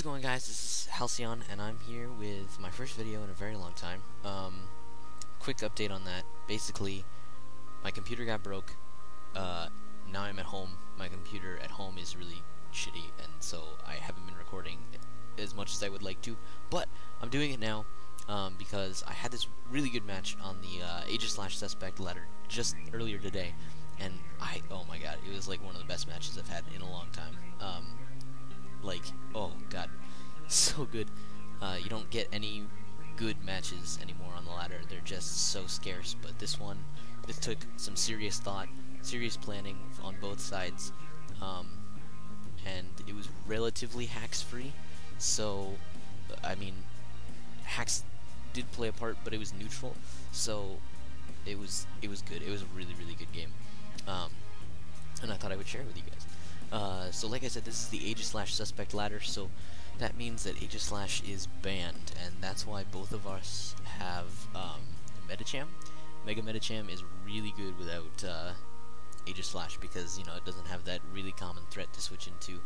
How's it going, guys? This is Halcyon, and I'm here with my first video in a very long time. Quick update on that. Basically, my computer got broke. Now I'm at home. My computer at home is really shitty, and so I haven't been recording as much as I would like to. But I'm doing it now because I had this really good match on the aegi-less ladder just earlier today, and oh my god, it was like one of the best matches I've had in a long time. Like, oh god, so good. You don't get any good matches anymore on the ladder. They're just so scarce. But this took some serious thought, serious planning on both sides, and it was relatively hacks-free. So, I mean, hacks did play a part, but it was neutral. So, it was good. It was a really, really good game, and I thought I would share it with you guys. So like I said, this is the aegi-less ladder, so that means that aegi is banned, and that's why both of us have Medicham. Mega Medicham is really good without aegi, because, you know, it doesn't have that really common threat to switch into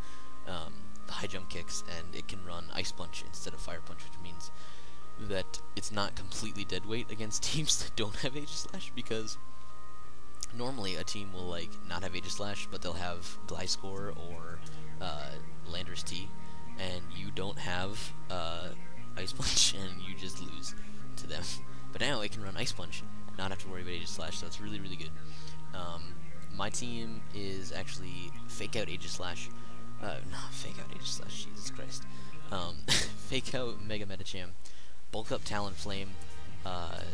the high jump kicks, and it can run Ice Punch instead of Fire Punch, which means that it's not completely dead weight against teams that don't have aegi, because normally a team will like not have aegi, but they'll have Gliscor or Landorus T, and you don't have Ice Punch, and you just lose to them. But now it can run Ice Punch and not have to worry about aegi, so it's really, really good. My team is actually Fake Out aegi, no, Fake Out aegi, Jesus Christ. Fake Out Mega Medicham, Bulk Up Talonflame,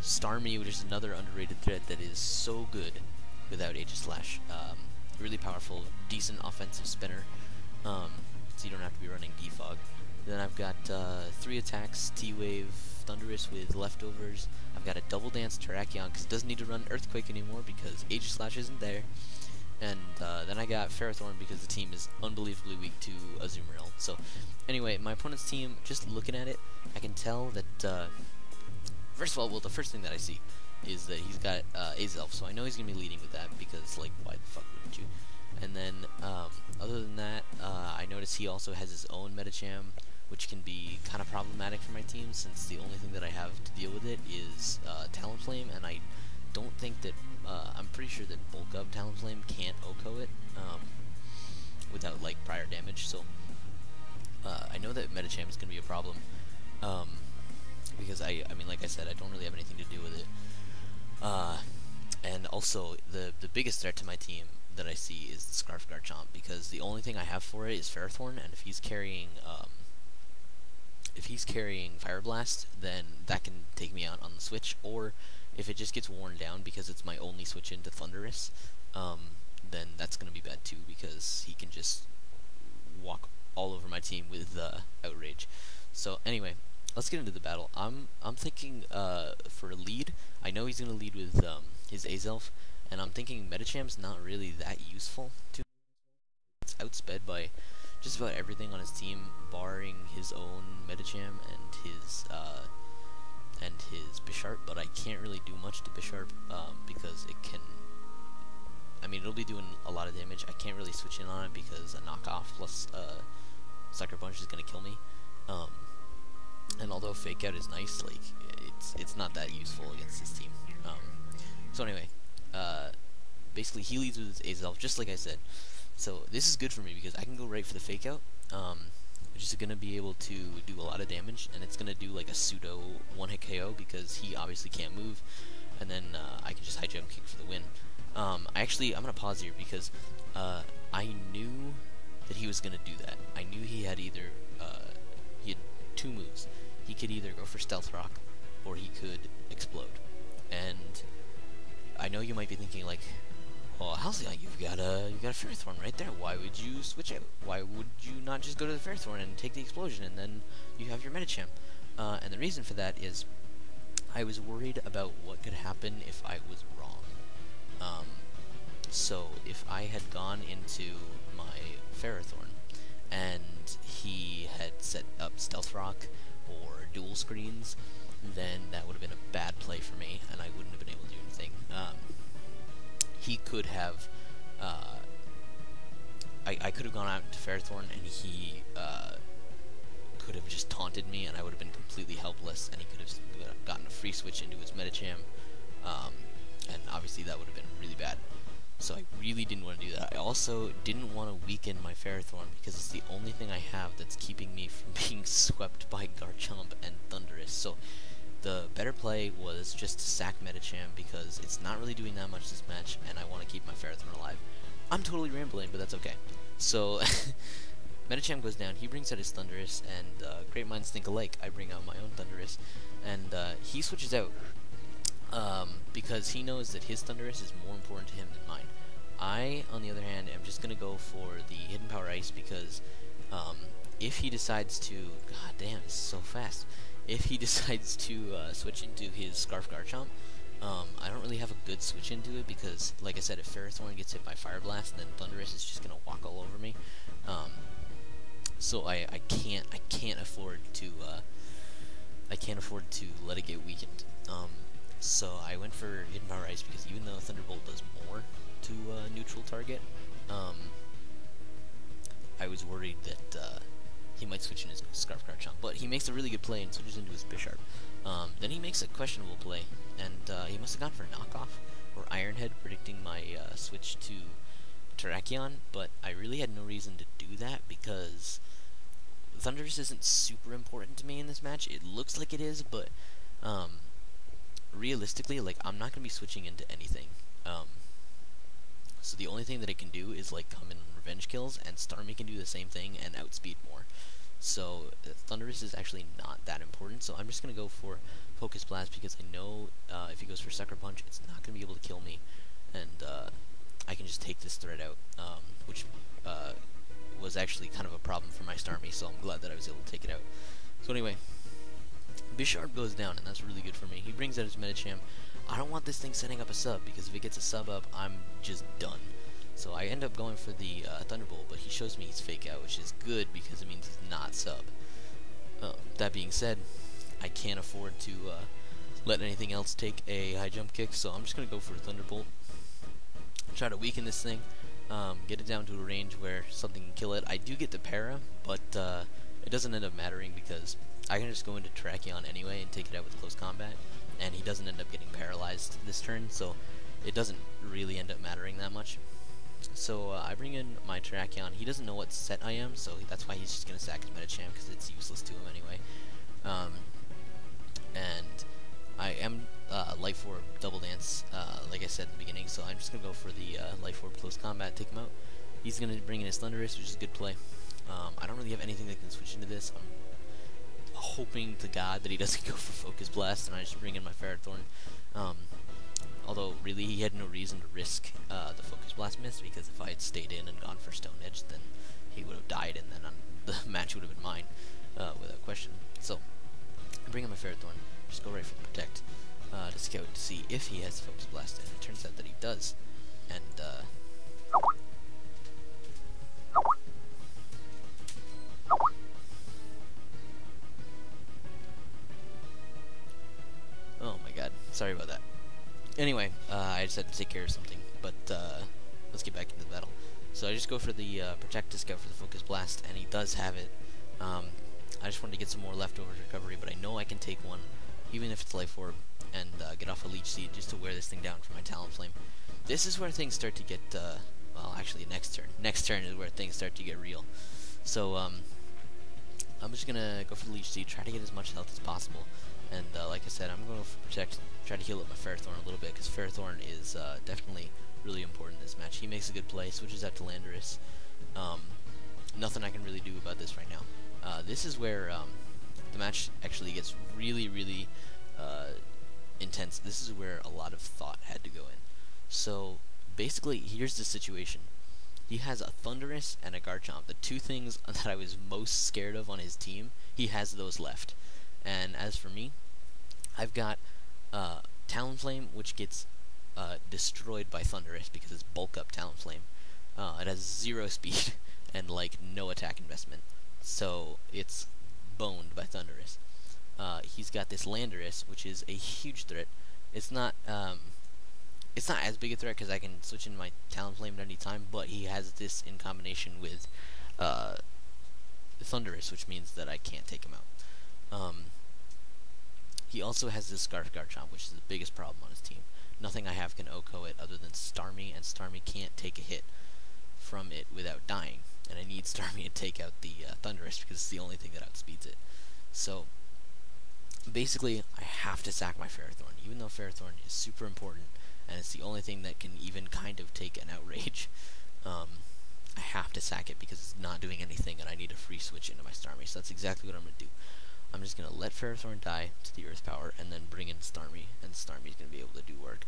Starmie, which is another underrated threat that is so good without aegi, really powerful, decent offensive spinner, so you don't have to be running Defog. Then I've got 3 attacks, T-Wave, Thunderous with leftovers. I've got a Double Dance Terrakion, because it doesn't need to run Earthquake anymore because aegi isn't there. And then I got Ferrothorn because the team is unbelievably weak to Azumarill. So anyway, my opponent's team, just looking at it, I can tell that, first of all, well, the first thing that I see is that he's got Azelf, so I know he's going to be leading with that, because, like, why the fuck wouldn't you? And then, other than that, I notice he also has his own Medicham, which can be kind of problematic for my team, since the only thing that I have to deal with it is Talonflame, and I don't think that, I'm pretty sure that Bulk Up Talonflame can't OHKO it, without, like, prior damage, so, I know that Medicham is going to be a problem, because I mean, like I said, I don't really have anything to do with it. And also, the biggest threat to my team that I see is the Scarf Garchomp, because the only thing I have for it is Ferrothorn, and if he's carrying Fire Blast, then that can take me out on the switch, or if it just gets worn down because it's my only switch into Thunderous, then that's going to be bad too, because he can just walk all over my team with Outrage. So anyway, let's get into the battle. I'm thinking for a lead, I know he's going to lead with his Azelf, and I'm thinking Medicham's not really that useful to. It's outsped by just about everything on his team, barring his own Medicham and his Bisharp, but I can't really do much to Bisharp because it can, I mean, it'll be doing a lot of damage. I can't really switch in on it because a knockoff plus Sucker Punch is going to kill me. And although Fake Out is nice, like, it's not that useful against this team. So anyway, basically he leads with his Azelf, just like I said. So this is good for me because I can go right for the Fake Out, which is going to be able to do a lot of damage, and it's going to do like a pseudo one-hit KO because he obviously can't move, and then I can just high jump kick for the win. I'm going to pause here because I knew that he was going to do that. I knew he had either, he had 2 moves. He could either go for Stealth Rock, or he could Explode. And I know you might be thinking, like, well, Halcyon, you've got a Ferrothorn right there. Why would you switch out? Why would you not just go to the Ferrothorn and take the explosion, and then you have your Medicham? And the reason for that is I was worried about what could happen if I was wrong. So if I had gone into my Ferrothorn and he had set up Stealth Rock or dual screens, then that would have been a bad play for me, and I wouldn't have been able to do anything. He could have, I could have gone out into Ferrothorn, and he could have just taunted me, and I would have been completely helpless, and he could have gotten a free switch into his Medicham, and obviously that would have been really bad. So I really didn't want to do that. I also didn't want to weaken my Ferrothorn because it's the only thing I have that's keeping me from being swept by Garchomp and Thundurus. So the better play was just to sack Medicham because it's not really doing that much this match, and I want to keep my Ferrothorn alive. I'm totally rambling, but that's okay. So Medicham goes down, he brings out his Thundurus, and great minds think alike. I bring out my own Thundurus, and he switches out because he knows that his Thundurus is more important to him than mine. I, on the other hand, am just going to go for the Hidden Power Ice because if he decides to... God damn, it's so fast. If he decides to switch into his Scarf Garchomp, I don't really have a good switch into it because, like I said, if Ferrothorn gets hit by Fire Blast, then Thundurus is just going to walk all over me. So I can't afford to let it get weakened. So I went for Hidden Power Ice because even though Thunderbolt does more to neutral target, I was worried that he might switch in his Scarf Garchomp, but he makes a really good play and switches into his Bisharp. Then he makes a questionable play, and he must have gone for a knockoff or Iron Head, predicting my switch to Terrakion, but I really had no reason to do that because Thundurus isn't super important to me in this match. It looks like it is, but realistically, like, I'm not going to be switching into anything. So the only thing that it can do is, like, come in revenge kills, and Starmie can do the same thing and outspeed more. So Thundurus is actually not that important, so I'm just going to go for Focus Blast because I know if he goes for Sucker Punch, it's not going to be able to kill me, and I can just take this threat out, which was actually kind of a problem for my Starmie, so I'm glad that I was able to take it out. So anyway, Bisharp goes down, and that's really good for me. He brings out his Medicham. I don't want this thing setting up a sub, because if it gets a sub up, I'm just done. So I end up going for the Thunderbolt, but he shows me he's fake out, which is good, because it means he's not sub. That being said, I can't afford to let anything else take a high jump kick, so I'm just going to go for a Thunderbolt. Try to weaken this thing, get it down to a range where something can kill it. I do get the para, but it doesn't end up mattering because I can just go into Terrakion anyway and take it out with close combat, and he doesn't end up getting paralyzed this turn, so it doesn't really end up mattering that much. So I bring in my Terrakion. He doesn't know what set I am, so that's why he's just going to sack his Medicham because it's useless to him anyway. And I am Life Orb Double Dance, like I said in the beginning, so I'm just going to go for the Life Orb close combat, take him out. He's going to bring in his Thundurus, which is a good play. I don't really have anything that can switch into this. I'm hoping to God that he doesn't go for Focus Blast, and I just bring in my Ferrothorn. Although, really, he had no reason to risk the Focus Blast miss, because if I had stayed in and gone for Stone Edge, then he would have died, and then the match would have been mine, without question. So, I bring in my Ferrothorn, just go right for the Protect, to scout to see if he has Focus Blast, and it turns out that he does. And, oh my god, sorry about that. Anyway, I just had to take care of something, but let's get back into the battle. So I just go for the Protect to scout for the Focus Blast, and he does have it. I just wanted to get some more leftovers recovery, but I know I can take one, even if it's Life Orb, and get off a Leech Seed just to wear this thing down for my Talonflame. This is where things start to get, well, actually next turn. Next turn is where things start to get real. So, I'm just gonna go for the Leech Seed, try to get as much health as possible, and like I said, I'm going to Protect, try to heal up my Ferrothorn a little bit, because Ferrothorn is definitely really important in this match. He makes a good play, switches out to Landorus. Nothing I can really do about this right now. This is where the match actually gets really, really intense. This is where a lot of thought had to go in. So, basically, here's the situation. He has a Thundurus and a Garchomp. The two things that I was most scared of on his team, he has those left. And as for me, I've got Talonflame, which gets destroyed by Thundurus because it's bulk up Talonflame. It has 0 speed and like no attack investment, so it's boned by Thundurus. He's got this Landorus, which is a huge threat. It's not as big a threat because I can switch in my Talonflame at any time, but he has this in combination with Thunderous, which means that I can't take him out. He also has this Scarf Garchomp, which is the biggest problem on his team. Nothing I have can OHKO it other than Starmie, and Starmie can't take a hit from it without dying. And I need Starmie to take out the Thunderous because it's the only thing that outspeeds it. So basically, I have to sack my Ferrothorn, even though Ferrothorn is super important, and it's the only thing that can even kind of take an Outrage. I have to sack it because it's not doing anything, and I need a free switch into my Starmie. So that's exactly what I'm going to do. I'm just going to let Ferrothorn die to the Earth Power, and then bring in Starmie, and Starmie's going to be able to do work.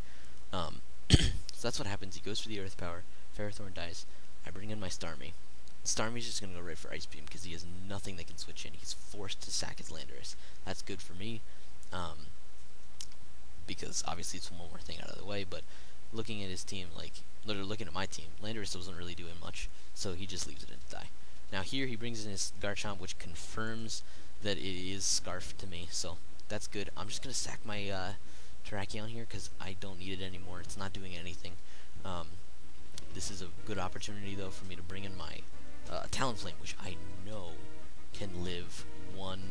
So that's what happens. He goes for the Earth Power, Ferrothorn dies, I bring in my Starmie. Starmie's just going to go right for Ice Beam because he has nothing that can switch in. He's forced to sack his Landorus. That's good for me, because obviously it's one more thing out of the way, but looking at his team, like, literally looking at my team, Landorus wasn't really doing much, so he just leaves it in to die. Now here he brings in his Garchomp, which confirms that it is Scarf to me, so that's good. I'm just going to sack my Terrakion here because I don't need it anymore. It's not doing anything. This is a good opportunity, though, for me to bring in my Talonflame, which I know can live one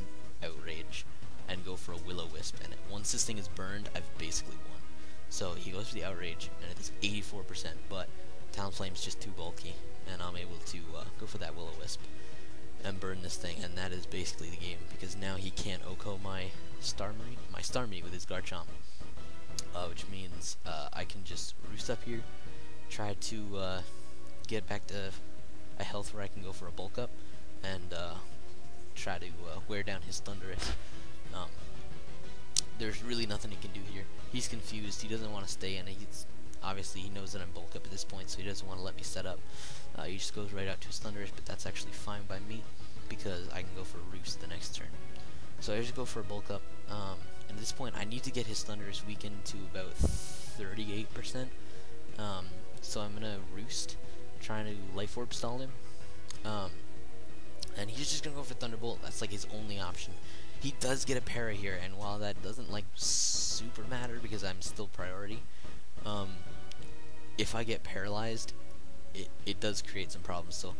Outrage and go for a Will-O-Wisp, and once this thing is burned, I've basically won. So he goes for the Outrage, and it is 84%, but Talonflame's just too bulky, and I'm able to go for that Will-O-Wisp and burn this thing, and that is basically the game, because now he can't OHKO my Starmie with his Garchomp, which means I can just roost up here, try to get back to a health where I can go for a bulk up, and try to wear down his Thunderous. There's really nothing he can do here. He's confused. He doesn't want to stay in it. Obviously, he knows that I'm bulk up at this point, so he doesn't want to let me set up. He just goes right out to his Thunderous, but that's actually fine by me because I can go for a Roost the next turn. So I just go for a bulk up. And at this point, I need to get his Thunderous weakened to about 38%. So I'm gonna Roost, trying to Life Orb stall him. And he's just gonna go for Thunderbolt. That's like his only option. He does get a para here, and while that doesn't like super matter because I'm still priority, if I get paralyzed, it does create some problems. So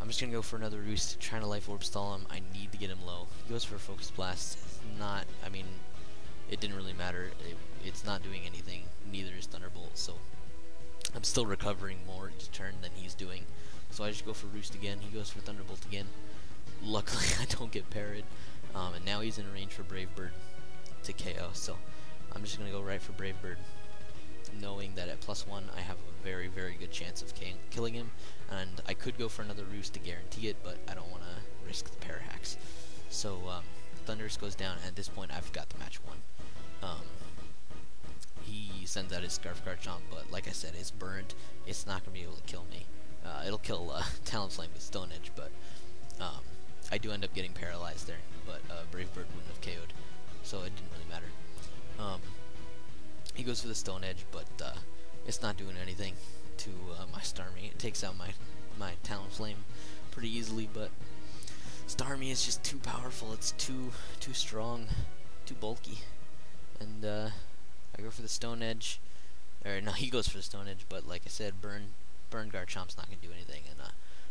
I'm just gonna go for another Roost, trying to Life Orb stall him. I need to get him low. He goes for a Focus Blast. It's not, I mean, it didn't really matter. It's not doing anything. Neither is Thunderbolt. So I'm still recovering more each turn than he's doing. So I just go for Roost again. He goes for Thunderbolt again. Luckily, I don't get parried. And now he's in range for Brave Bird to KO. So I'm just gonna go right for Brave Bird, knowing that at +1 I have a very, very good chance of killing him, and I could go for another Roost to guarantee it, but I don't want to risk the para hacks. So Thunderous goes down, and at this point I've got the match won. He sends out his Scarf Garchomp, but like I said, it's burned. It's not going to be able to kill me. It'll kill Talonflame with Stone Edge, but I do end up getting paralyzed there, but Brave Bird wouldn't have KO'd, so it didn't really matter. He goes for the Stone Edge, but it's not doing anything to my Starmie. It takes out my Talonflame pretty easily, but Starmie is just too powerful. It's too strong, too bulky, and I go for the Stone Edge. Or no, he goes for the Stone Edge, but like I said, Burn Garchomp's not gonna do anything, and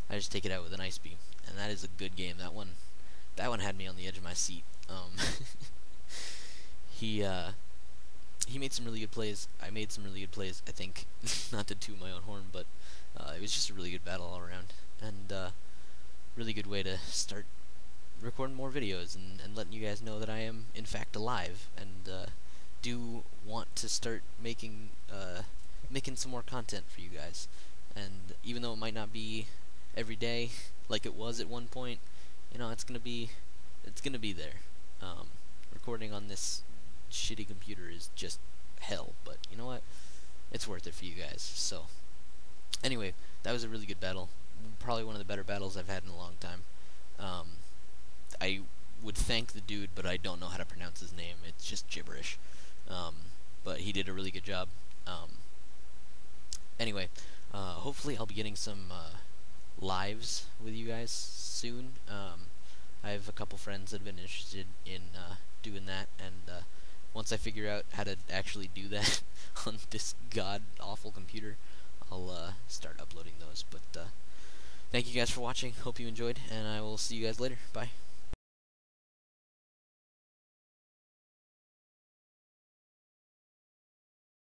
I just take it out with an Ice Beam, and that is a good game. That one had me on the edge of my seat. He made some really good plays. I made some really good plays, I think. Not to toot my own horn, but it was just a really good battle all around, and really good way to start recording more videos and letting you guys know that I am in fact alive, and do want to start making some more content for you guys. And even though it might not be every day like it was at one point, you know, it's gonna be there. Recording on this shitty computer is just hell, but you know what? It's worth it for you guys. So anyway, that was a really good battle. Probably one of the better battles I've had in a long time. I would thank the dude, but I don't know how to pronounce his name. It's just gibberish. But he did a really good job. Anyway, hopefully I'll be getting some lives with you guys soon. I have a couple friends that have been interested in doing that, and once I figure out how to actually do that on this god-awful computer, I'll start uploading those. But thank you guys for watching. Hope you enjoyed, and I will see you guys later. Bye.